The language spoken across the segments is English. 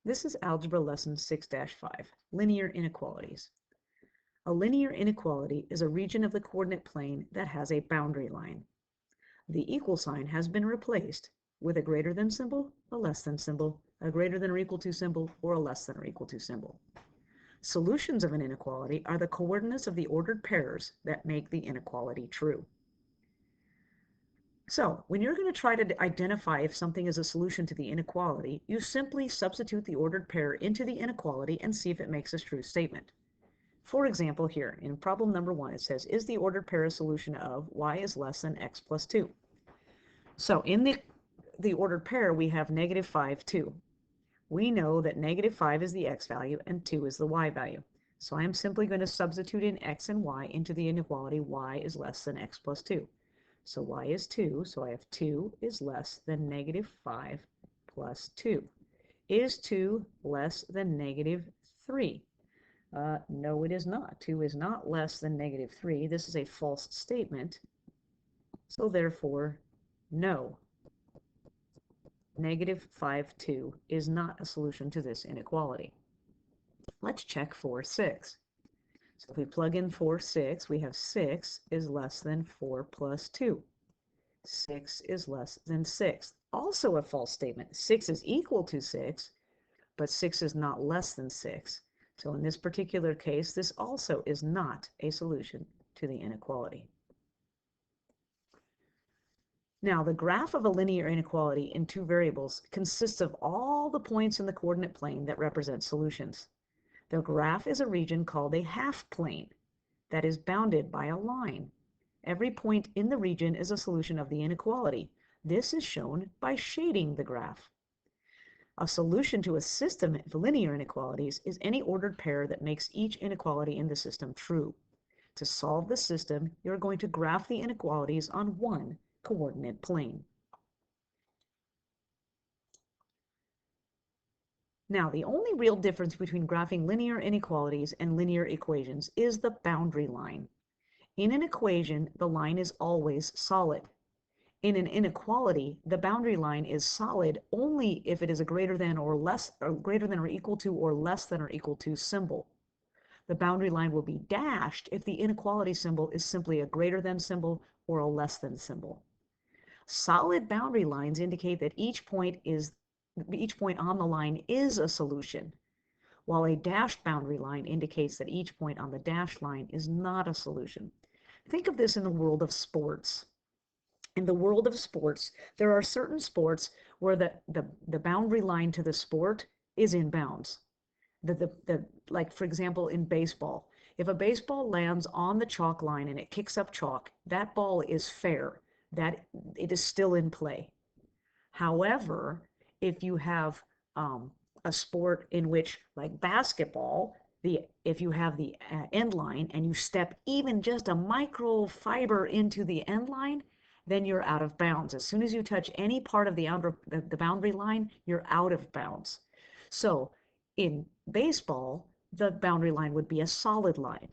This is Algebra Lesson 6-5, Linear Inequalities. A linear inequality is a region of the coordinate plane that has a boundary line. The equal sign has been replaced with a greater than symbol, a less than symbol, a greater than or equal to symbol, or a less than or equal to symbol. Solutions of an inequality are the coordinates of the ordered pairs that make the inequality true. So, when you're going to try to identify if something is a solution to the inequality, you simply substitute the ordered pair into the inequality and see if it makes a true statement. For example, here, in problem number 1, it says, is the ordered pair a solution of y is less than x plus 2? So, in the ordered pair, we have negative 5, 2. We know that negative 5 is the x value and 2 is the y value. So, I'm simply going to substitute in x and y into the inequality y is less than x plus 2. So y is 2, so I have 2 is less than negative 5 plus 2. Is 2 less than negative 3? No, it is not. 2 is not less than negative 3. This is a false statement. So therefore, no. Negative 5, 2 is not a solution to this inequality. Let's check 4, 6. So if we plug in 4, 6, we have 6 is less than 4 plus 2. 6 is less than 6. Also a false statement. 6 is equal to 6, but 6 is not less than 6. So in this particular case, this also is not a solution to the inequality. Now, the graph of a linear inequality in two variables consists of all the points in the coordinate plane that represent solutions. The graph is a region called a half plane that is bounded by a line. Every point in the region is a solution of the inequality. This is shown by shading the graph. A solution to a system of linear inequalities is any ordered pair that makes each inequality in the system true. To solve the system, you're going to graph the inequalities on one coordinate plane. Now, the only real difference between graphing linear inequalities and linear equations is the boundary line. In an equation, the line is always solid. In an inequality, the boundary line is solid only if it is a greater than or equal to or less than or equal to symbol. The boundary line will be dashed if the inequality symbol is simply a greater than symbol or a less than symbol. Solid boundary lines indicate that each point on the line is a solution, while a dashed boundary line indicates that each point on the dashed line is not a solution. Think of this in the world of sports. In the world of sports, there are certain sports where the boundary line to the sport is in bounds. Like, for example, in baseball, if a baseball lands on the chalk line and it kicks up chalk, that ball is fair. That it is still in play. However, if you have a sport in which, like basketball, if you have the end line and you step even just a microfiber into the end line, then you're out of bounds. As soon as you touch any part of the boundary line, you're out of bounds. So in baseball, the boundary line would be a solid line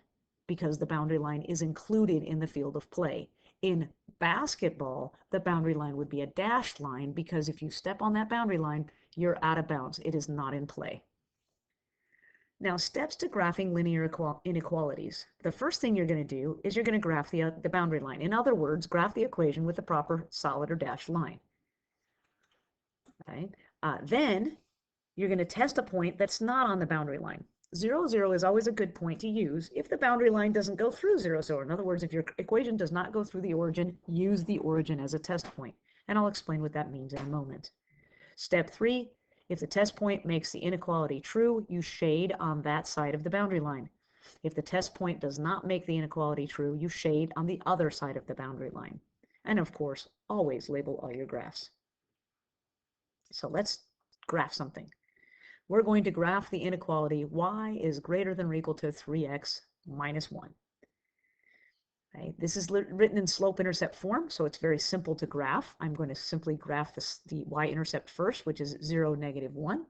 because the boundary line is included in the field of play. In basketball, the boundary line would be a dashed line because if you step on that boundary line, you're out of bounds. It is not in play. Now, steps to graphing linear inequalities. The first thing you're going to do is you're going to graph the boundary line. In other words, graph the equation with the proper solid or dashed line. Okay. Then you're going to test a point that's not on the boundary line. 0, 0 is always a good point to use if the boundary line doesn't go through 0, 0. In other words, if your equation does not go through the origin, use the origin as a test point. And I'll explain what that means in a moment. Step 3, if the test point makes the inequality true, you shade on that side of the boundary line. If the test point does not make the inequality true, you shade on the other side of the boundary line. And of course, always label all your graphs. So let's graph something. We're going to graph the inequality y is greater than or equal to 3x minus 1. Okay, this is written in slope-intercept form, so it's very simple to graph. I'm going to simply graph the y-intercept first, which is 0, negative 1.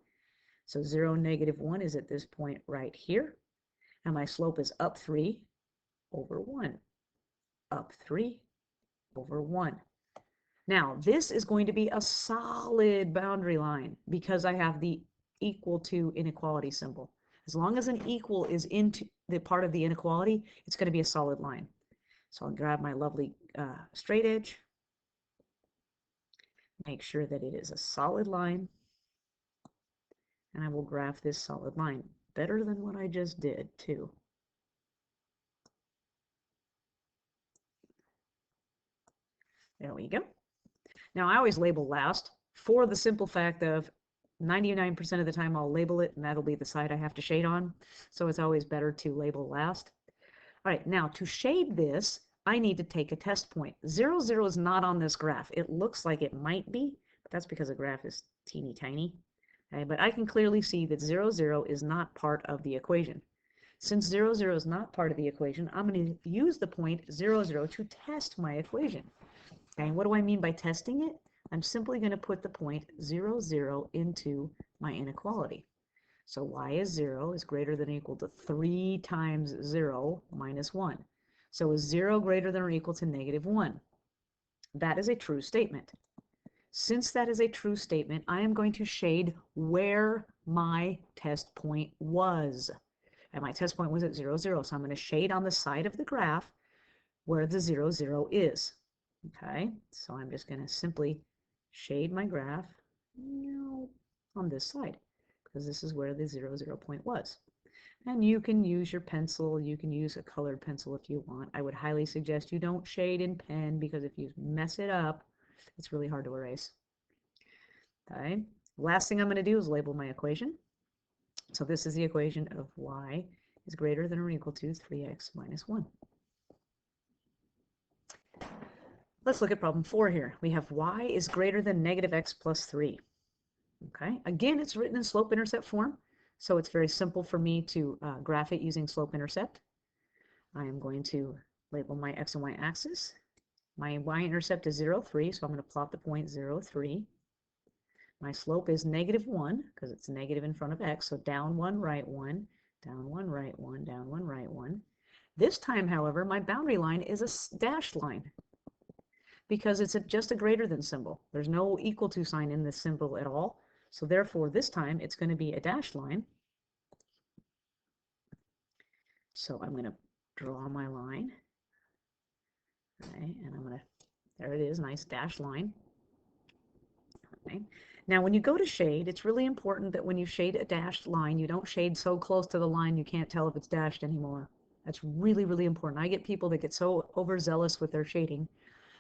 So 0, negative 1 is at this point right here. And my slope is up 3 over 1. Up 3 over 1. Now, this is going to be a solid boundary line because I have the equal to inequality symbol. As long as an equal is into the part of the inequality, it's going to be a solid line. So I'll grab my lovely straight edge, make sure that it is a solid line, and I will graph this solid line. Better than what I just did, too. There we go. Now, I always label last for the simple fact of 99% of the time I'll label it, and that'll be the side I have to shade on. So it's always better to label last. All right, now to shade this, I need to take a test point. 0, 0 is not on this graph. It looks like it might be, but that's because the graph is teeny tiny. Okay, but I can clearly see that 0, 0 is not part of the equation. Since 0, 0 is not part of the equation, I'm going to use the point 0, 0 to test my equation. Okay, and what do I mean by testing it? I'm simply going to put the point 0, 0 into my inequality. So y is 0 is greater than or equal to 3 times 0 minus 1. So is 0 greater than or equal to negative 1? That is a true statement. Since that is a true statement, I am going to shade where my test point was. And my test point was at 0, 0. So I'm going to shade on the side of the graph where the 0, 0 is. Okay, so I'm just going to simply shade my graph on this side, because this is where the 0, 0 point was. And you can use your pencil, you can use a colored pencil if you want. I would highly suggest you don't shade in pen, because if you mess it up, it's really hard to erase. Okay, last thing I'm going to do is label my equation. So this is the equation of y is greater than or equal to 3x minus 1. Let's look at problem 4 here. We have y is greater than negative x plus 3. Okay, again, it's written in slope-intercept form, so it's very simple for me to graph it using slope-intercept. I am going to label my x and y axis. My y-intercept is 0, 3, so I'm going to plot the point 0, 3. My slope is negative 1, because it's negative in front of x, so down 1, right 1, down 1, right 1, down 1, right 1. This time, however, my boundary line is a dashed line, because it's just a greater than symbol. There's no equal to sign in this symbol at all. So therefore, this time it's going to be a dashed line. So I'm going to draw my line. Okay, and I'm going to, there it is, nice dashed line. Okay. Now, when you go to shade, it's really important that when you shade a dashed line, you don't shade so close to the line you can't tell if it's dashed anymore. That's really, really important. I get people that get so overzealous with their shading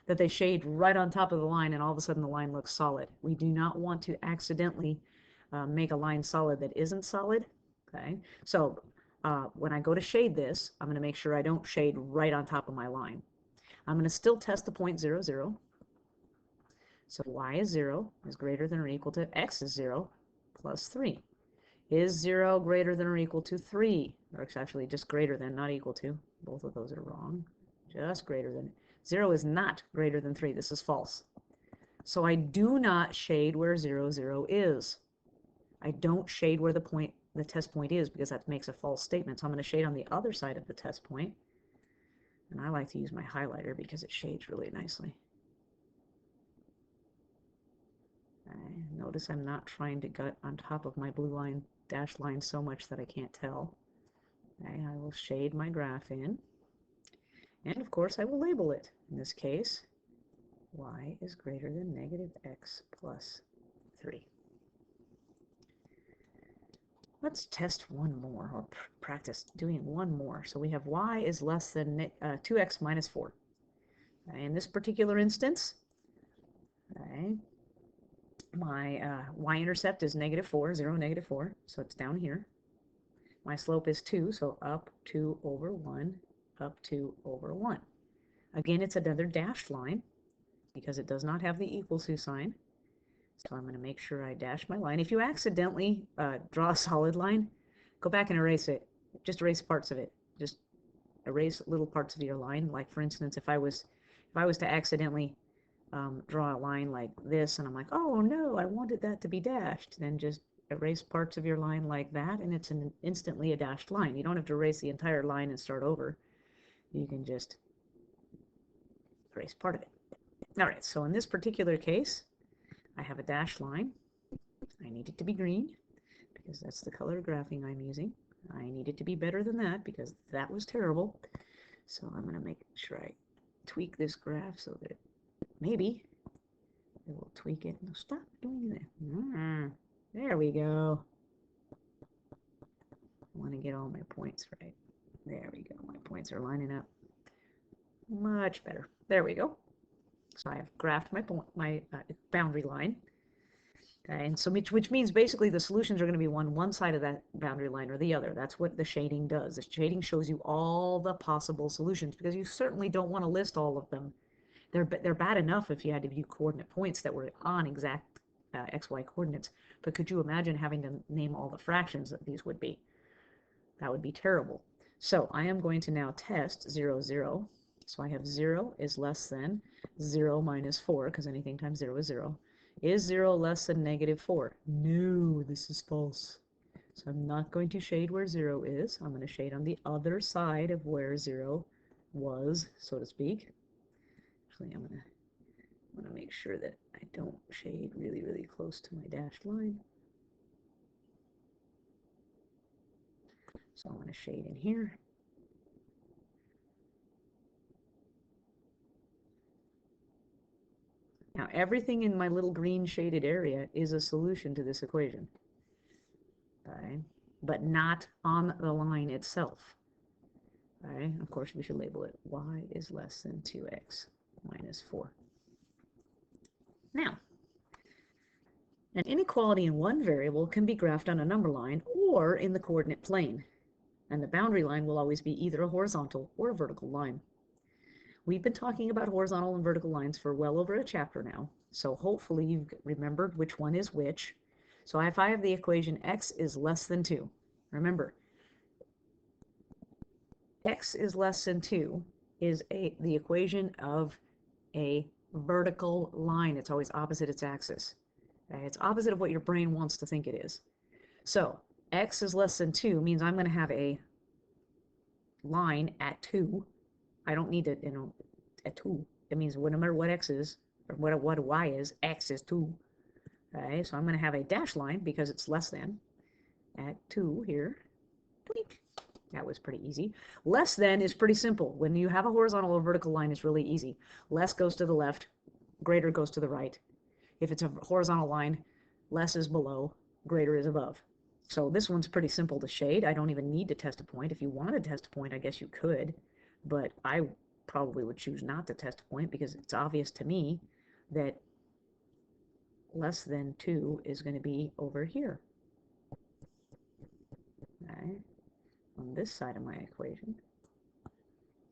that they shade right on top of the line and all of a sudden the line looks solid. We do not want to accidentally make a line solid that isn't solid. Okay, so when I go to shade this, I'm going to make sure I don't shade right on top of my line. I'm going to still test the point 0, 0. So y is 0 is greater than or equal to x is 0 plus 3. Is 0 greater than or equal to 3? Or it's actually just greater than, not equal to. Both of those are wrong. Just greater than. 0 is not greater than 3. This is false. So I do not shade where 0, 0 is. I don't shade where the test point is, because that makes a false statement. So I'm going to shade on the other side of the test point. And I like to use my highlighter because it shades really nicely. Okay, notice I'm not trying to gut on top of my blue line, dashed line so much that I can't tell. Okay, I will shade my graph in. And of course, I will label it. In this case, y is greater than negative x plus 3. Let's test one more, or practice doing one more. So we have y is less than 2x minus 4. In this particular instance, okay, my y-intercept is negative 4, 0, negative 4, so it's down here. My slope is 2, so up 2 over 1, up 2 over 1. Again, it's another dashed line, because it does not have the equal to sign. So I'm going to make sure I dash my line. If you accidentally draw a solid line, go back and erase it. Just erase parts of it. Just erase little parts of your line. Like, for instance, if I was to accidentally draw a line like this, and I'm like, oh no, I wanted that to be dashed, then just erase parts of your line like that, and it's instantly a dashed line. You don't have to erase the entire line and start over. You can just erase part of it. All right, so in this particular case, I have a dashed line. I need it to be green, because that's the color graphing I'm using. I need it to be better than that because that was terrible. So I'm going to make sure I tweak this graph so that maybe it will tweak it. No, stop doing that. There we go. I want to get all my points right. There we go. My points are lining up. Much better. There we go. So I've graphed my boundary line. Okay, and so which means basically the solutions are going to be one side of that boundary line or the other. That's what the shading does. The shading shows you all the possible solutions because you certainly don't want to list all of them. They're bad enough if you had to view coordinate points that were on exact xy coordinates. But could you imagine having to name all the fractions that these would be? That would be terrible. So I am going to now test 0, 0. So I have 0 is less than 0 minus 4, because anything times 0 is 0. Is 0 less than negative 4? No, this is false. So I'm not going to shade where 0 is. I'm going to shade on the other side of where 0 was, so to speak. Actually, I'm going to make sure that I don't shade really, really close to my dashed line. So I'm going to shade in here. Now, everything in my little green shaded area is a solution to this equation, okay? But not on the line itself. Okay? Of course, we should label it y is less than 2x minus 4. Now, an inequality in one variable can be graphed on a number line or in the coordinate plane, and the boundary line will always be either a horizontal or a vertical line. We've been talking about horizontal and vertical lines for well over a chapter now, so hopefully you've remembered which one is which. So if I have the equation x is less than 2, remember, x is less than 2 is the equation of a vertical line. It's always opposite its axis. Okay? It's opposite of what your brain wants to think it is. So x is less than 2 means I'm going to have a line at 2. I don't need to, at 2. It means no matter what x is, or what y is, x is 2. Okay, so I'm going to have a dash line because it's less than at 2 here. Tweak. That was pretty easy. Less than is pretty simple. When you have a horizontal or vertical line, it's really easy. Less goes to the left, greater goes to the right. If it's a horizontal line, less is below, greater is above. So this one's pretty simple to shade. I don't even need to test a point. If you wanted to test a point, I guess you could. But I probably would choose not to test a point because it's obvious to me that less than 2 is going to be over here. Okay, on this side of my equation.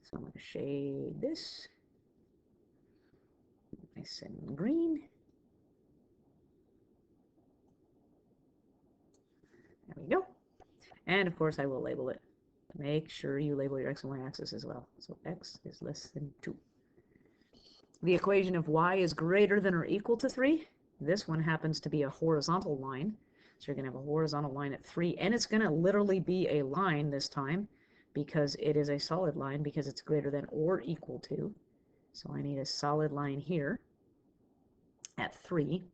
So I'm going to shade this nice and green. There we go. And of course I will label it. Make sure you label your x and y axis as well. So x is less than 2. The equation of y is greater than or equal to 3. This one happens to be a horizontal line. So you're going to have a horizontal line at 3. And it's going to literally be a line this time because it is a solid line because it's greater than or equal to. So I need a solid line here at 3.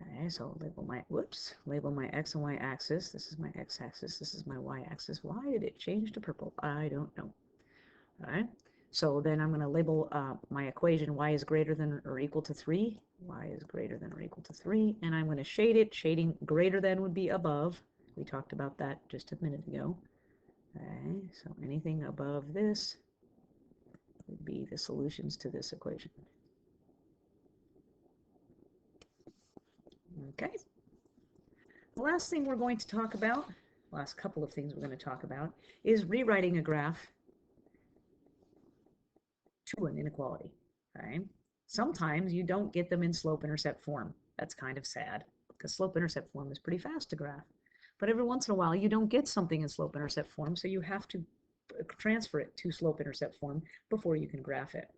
Okay, so label my x and y axis. This is my x axis, this is my y axis. Why did it change to purple? I don't know. All right, so then I'm going to label my equation y is greater than or equal to 3. Y is greater than or equal to 3, and I'm going to shade it. Shading greater than would be above. We talked about that just a minute ago. Okay, so anything above this would be the solutions to this equation. Okay. The last thing we're going to talk about, last couple of things we're going to talk about, is rewriting a graph to an inequality. Okay? Sometimes you don't get them in slope-intercept form. That's kind of sad, because slope-intercept form is pretty fast to graph. But every once in a while, you don't get something in slope-intercept form, so you have to transfer it to slope-intercept form before you can graph it.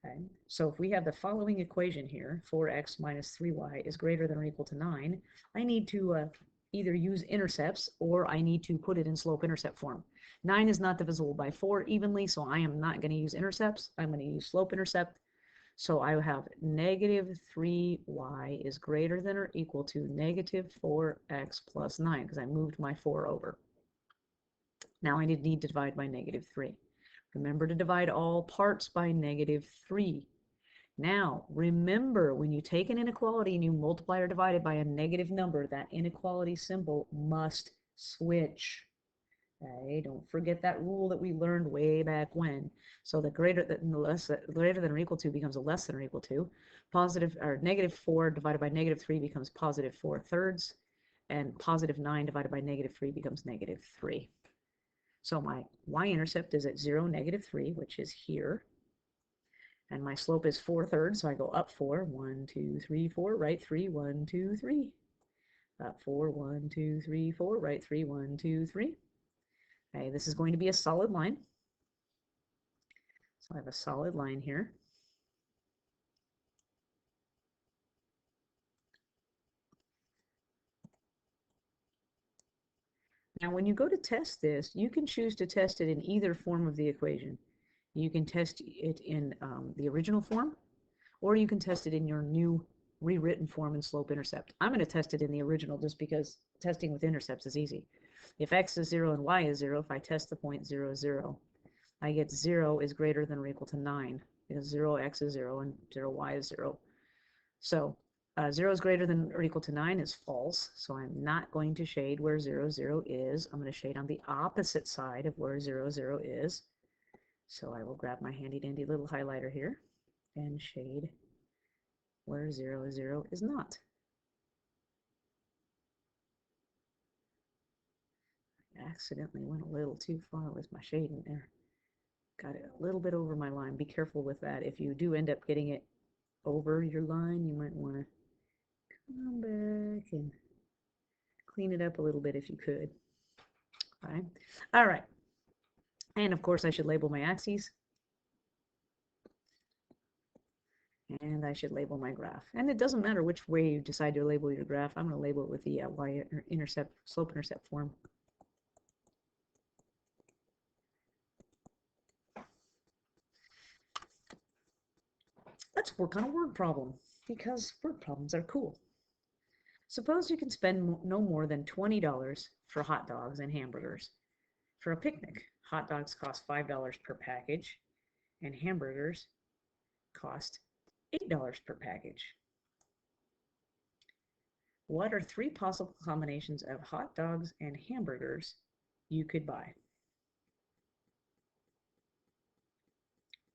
Okay? So if we have the following equation here, 4x minus 3y is greater than or equal to 9, I need to either use intercepts or I need to put it in slope-intercept form. 9 is not divisible by 4 evenly, so I am not going to use intercepts. I'm going to use slope-intercept. So I have negative 3y is greater than or equal to negative 4x plus 9 because I moved my 4 over. Now I need to divide by negative 3. Remember to divide all parts by negative 3. Now, remember, when you take an inequality and you multiply or divide it by a negative number, that inequality symbol must switch. Okay, don't forget that rule that we learned way back when. So the greater than or equal to becomes a less than or equal to. Positive or negative 4 divided by negative 3 becomes positive 4/3, and positive 9 divided by negative 3 becomes negative 3. So my y-intercept is at 0, negative 3, which is here. And my slope is 4/3, so I go up 4, 1, 2, 3, 4, right 3, 1, 2, 3. Up 4, 1, 2, 3, 4, right 3, 1, 2, 3. Okay, this is going to be a solid line. So I have a solid line here. Now, when you go to test this, you can choose to test it in either form of the equation. You can test it in the original form, or you can test it in your new rewritten form in slope-intercept. I'm going to test it in the original just because testing with intercepts is easy. If x is 0 and y is 0, if I test the point 0, 0, I get 0 is greater than or equal to 9, because 0x is 0 and 0y is 0. So 0 is greater than or equal to 9 is false, so I'm not going to shade where 0, 0 is. I'm going to shade on the opposite side of where 0, 0 is. So I will grab my handy-dandy little highlighter here and shade where 0, 0 is not. I accidentally went a little too far with my shading there. Got it a little bit over my line. Be careful with that. If you do end up getting it over your line, you might want to come back and clean it up a little bit if you could. Okay. All right. And of course, I should label my axes. And I should label my graph. And it doesn't matter which way you decide to label your graph. I'm going to label it with the y-intercept, slope-intercept form. Let's work on a word problem, because word problems are cool. Suppose you can spend no more than $20 for hot dogs and hamburgers for a picnic. Hot dogs cost $5 per package, and hamburgers cost $8 per package. What are 3 possible combinations of hot dogs and hamburgers you could buy?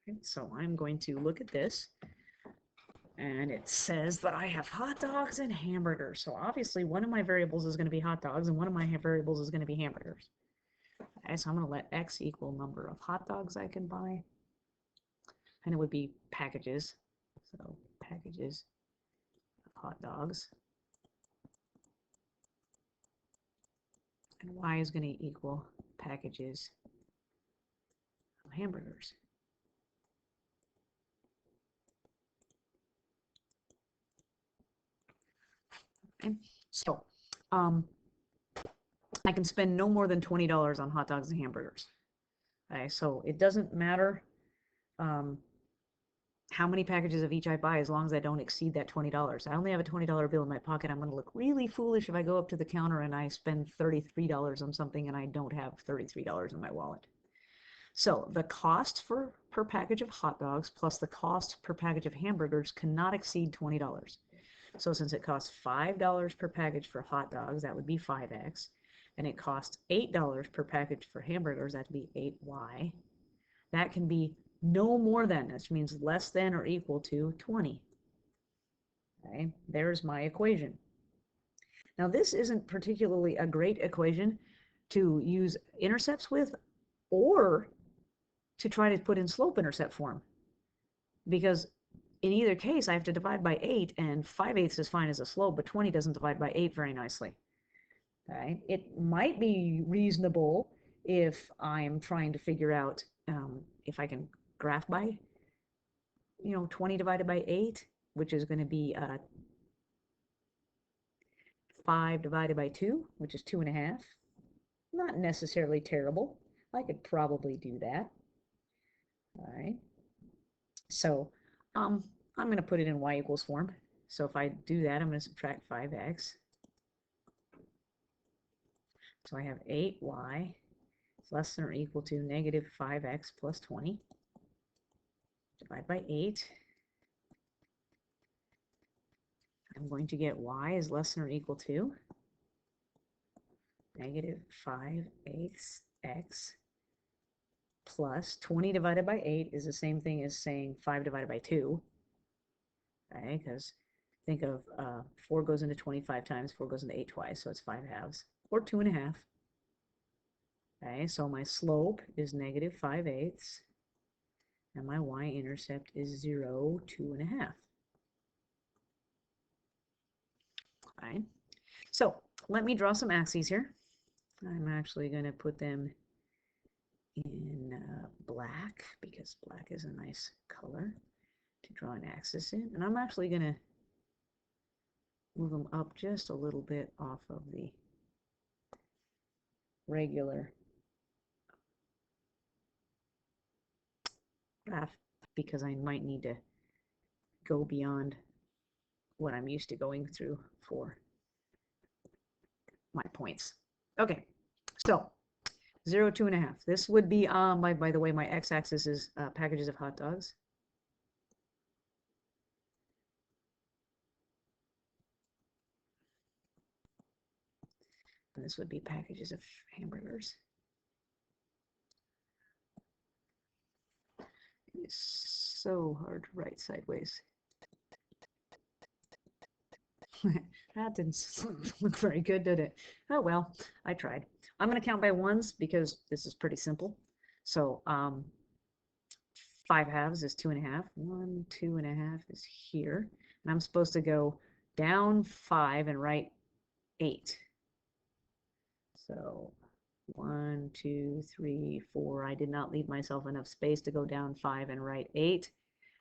Okay, so I'm going to look at this, and it says that I have hot dogs and hamburgers. So obviously one of my variables is going to be hot dogs, and one of my variables is going to be hamburgers. Okay, so I'm going to let x equal number of hot dogs I can buy, and it would be packages. So packages of hot dogs. And y is going to equal packages of hamburgers. Okay, so I can spend no more than $20 on hot dogs and hamburgers. Okay, so it doesn't matter how many packages of each I buy as long as I don't exceed that $20. I only have a $20 bill in my pocket. I'm going to look really foolish if I go up to the counter and I spend $33 on something and I don't have $33 in my wallet. So the cost per package of hot dogs plus the cost per package of hamburgers cannot exceed $20. So since it costs $5 per package for hot dogs, that would be 5x, and it costs $8 per package for hamburgers, that would be 8y. That can be no more than, which means less than or equal to 20. Okay, there's my equation. Now this isn't particularly a great equation to use intercepts with, or to try to put in slope-intercept form, because in either case I have to divide by 8, and 5/8 is fine as a slope, but 20 doesn't divide by 8 very nicely. Okay, it might be reasonable if I'm trying to figure out if I can graph by 20 divided by 8, which is going to be 5 divided by 2, which is 2.5. Not necessarily terrible. I could probably do that. All right. So I'm going to put it in y equals form. So if I do that, I'm going to subtract 5x. So I have 8y is less than or equal to negative 5x plus 20. Divide by 8. I'm going to get y is less than or equal to negative 5/8 x plus 20 divided by 8 is the same thing as saying 5 divided by 2. Okay, because think of 4 goes into 25 times, 4 goes into 8 twice, so it's 5/2, or 2.5. Okay, so my slope is negative 5/8, and my y-intercept is 0, 2.5. Okay, so let me draw some axes here. I'm actually going to put them in black, because black is a nice color to draw an axis in. And I'm actually going to move them up just a little bit off of the regular graph, because I might need to go beyond what I'm used to going through for my points. Okay, so 0, 2.5. This would be, by the way, my x-axis is packages of hot dogs. And this would be packages of hamburgers. It's so hard to write sideways. That didn't look very good, did it? Oh well, I tried. I'm going to count by ones because this is pretty simple. So 5/2 is 2.5. 1, 2.5 is here. And I'm supposed to go down 5 and write 8. So 1, 2, 3, 4. I did not leave myself enough space to go down 5 and write 8.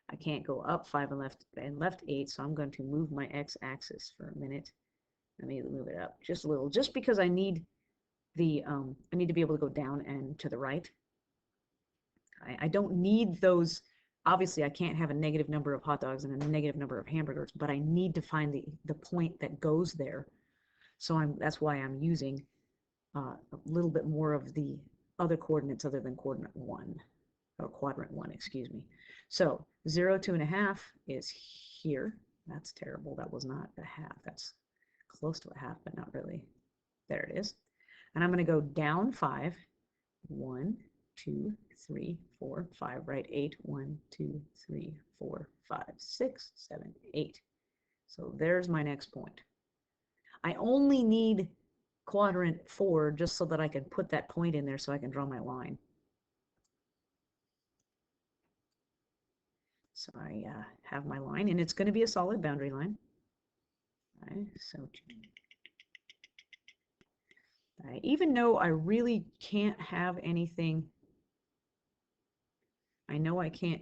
I can't go up 5 and left 8, so I'm going to move my x-axis for a minute. Let me move it up just a little, just because I need the I need to be able to go down and to the right. I don't need those. Obviously, I can't have a negative number of hot dogs and a negative number of hamburgers, but I need to find the point that goes there. So that's why I'm using a little bit more of the other coordinates other than coordinate 1, or quadrant 1, excuse me. So 0, 2.5 is here. That's terrible. That was not a half. That's close to a half, but not really. There it is. And I'm going to go down 5. 1, 2, 3, 4, 5. Right, 8. 1, 2, 3, 4, 5, 6, 7, 8. So there's my next point. I only need quadrant 4 just so that I can put that point in there so I can draw my line. So I have my line, and it's going to be a solid boundary line. Okay, so even though I really can't have anything, I know I can't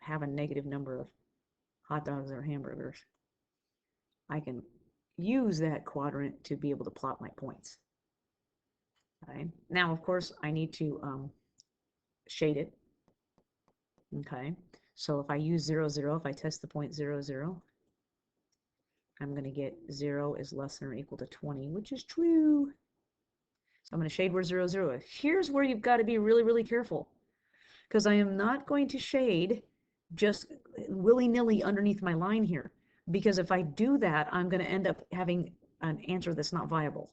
have a negative number of hot dogs or hamburgers. I can use that quadrant to be able to plot my points. Okay. Now, of course, I need to shade it. Okay. So if I use 0, 0, if I test the point 0, 0, I'm going to get 0 is less than or equal to 20, which is true. So I'm going to shade where 0, 0 is. Here's where you've got to be really, really careful, because I am not going to shade just willy-nilly underneath my line here, because if I do that, I'm going to end up having an answer that's not viable,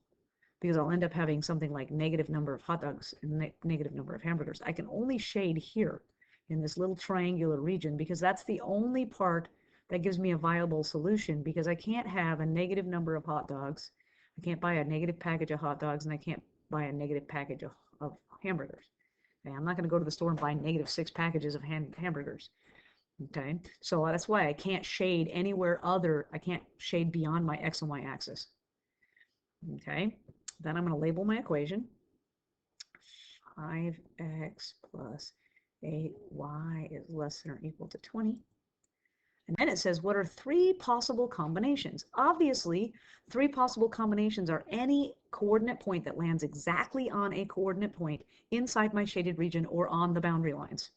because I'll end up having something like negative number of hot dogs and negative number of hamburgers. I can only shade here in this little triangular region, because that's the only part that gives me a viable solution, because I can't have a negative number of hot dogs. I can't buy a negative package of hot dogs, and I can't buy a negative package of hamburgers. Okay, I'm not going to go to the store and buy -6 packages of hamburgers. Okay, so that's why I can't shade anywhere other. I can't shade beyond my x and y axis. Okay, then I'm going to label my equation. 5x plus 8y is less than or equal to 20. And then it says, what are 3 possible combinations? Obviously, 3 possible combinations are any coordinate point that lands exactly on a coordinate point inside my shaded region or on the boundary lines.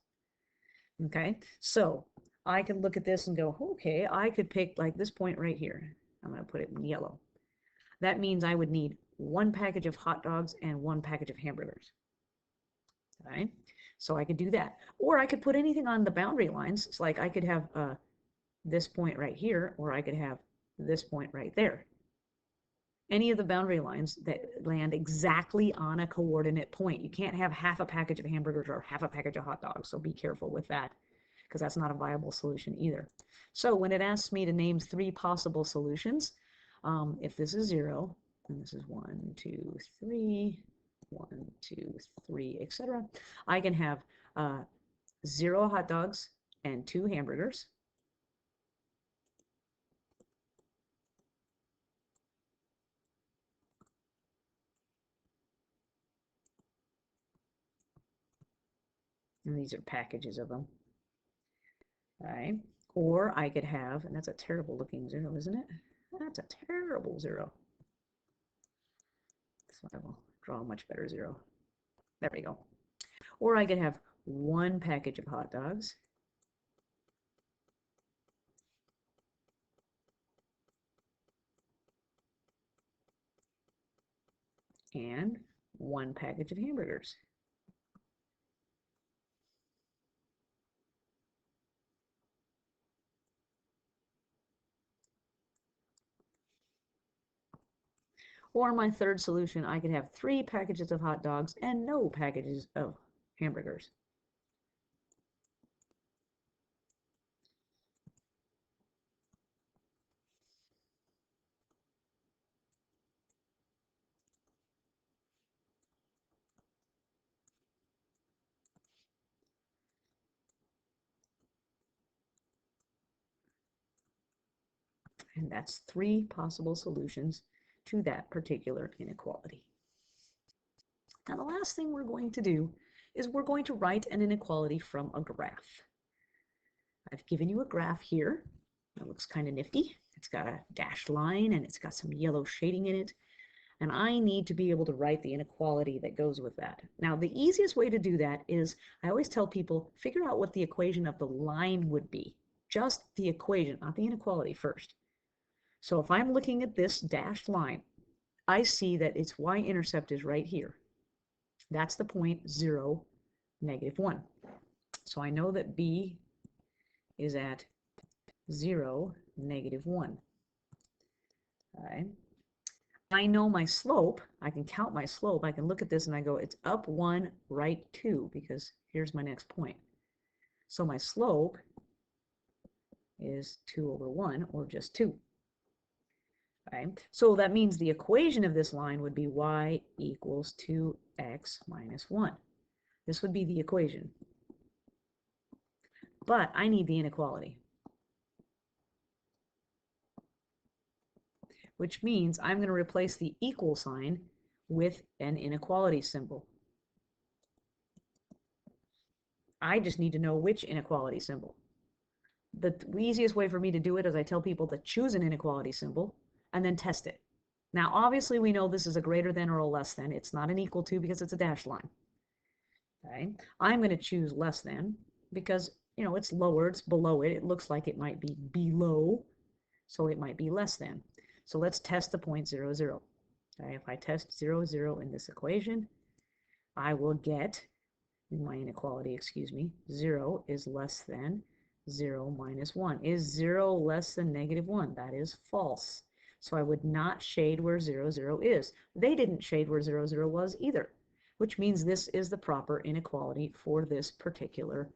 Okay, so I can look at this and go, okay, I could pick like this point right here. I'm going to put it in yellow. That means I would need one package of hot dogs and one package of hamburgers. Okay, so I could do that. Or I could put anything on the boundary lines. It's like I could have this point right here, or I could have this point right there. Any of the boundary lines that land exactly on a coordinate point. You can't have half a package of hamburgers or half a package of hot dogs, so be careful with that, because that's not a viable solution either. So when it asks me to name 3 possible solutions, if this is 0, and this is 1, 2, 3, 1, 2, 3, etc., I can have 0 hot dogs and 2 hamburgers. And these are packages of them. All right. Or I could have, and that's a terrible looking 0, isn't it? That's a terrible 0. So I will draw a much better 0. There we go. Or I could have 1 package of hot dogs and 1 package of hamburgers. Or my third solution, I could have 3 packages of hot dogs and no packages of hamburgers. And that's 3 possible solutions to that particular inequality. Now, the last thing we're going to do is we're going to write an inequality from a graph. I've given you a graph here. It looks kind of nifty. It's got a dashed line and it's got some yellow shading in it. And I need to be able to write the inequality that goes with that. Now, the easiest way to do that is I always tell people, figure out what the equation of the line would be. Just the equation, not the inequality first. So if I'm looking at this dashed line, I see that its y-intercept is right here. That's the point 0, -1. So I know that B is at 0, -1. All right. I know my slope. I can count my slope. I can look at this and I go, it's up 1, right 2, because here's my next point. So my slope is 2/1, or just 2. Right? So that means the equation of this line would be y equals 2x minus 1. This would be the equation. But I need the inequality, which means I'm going to replace the equal sign with an inequality symbol. I just need to know which inequality symbol. The easiest way for me to do it is I tell people to choose an inequality symbol and then test it. Now, obviously, we know this is a greater than or a less than. It's not an equal to because it's a dashed line. Okay? I'm going to choose less than because, you know, it's lower, it's below it. It looks like it might be below, so it might be less than. So let's test the point 0, 0. Okay? If I test 0, 0 in this equation, I will get, in my inequality, excuse me, 0 is less than 0 minus 1. Is 0 less than -1? That is false. So I would not shade where 0, 0 is. They didn't shade where 0, 0 was either, which means this is the proper inequality for this particular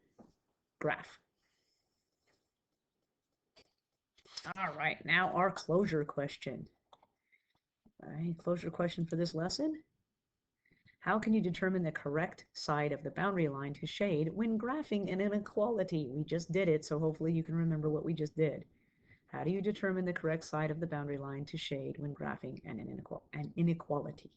graph. All right, now our closure question. All right, closure question for this lesson. How can you determine the correct side of the boundary line to shade when graphing an inequality? We just did it, so hopefully you can remember what we just did. How do you determine the correct side of the boundary line to shade when graphing an inequality?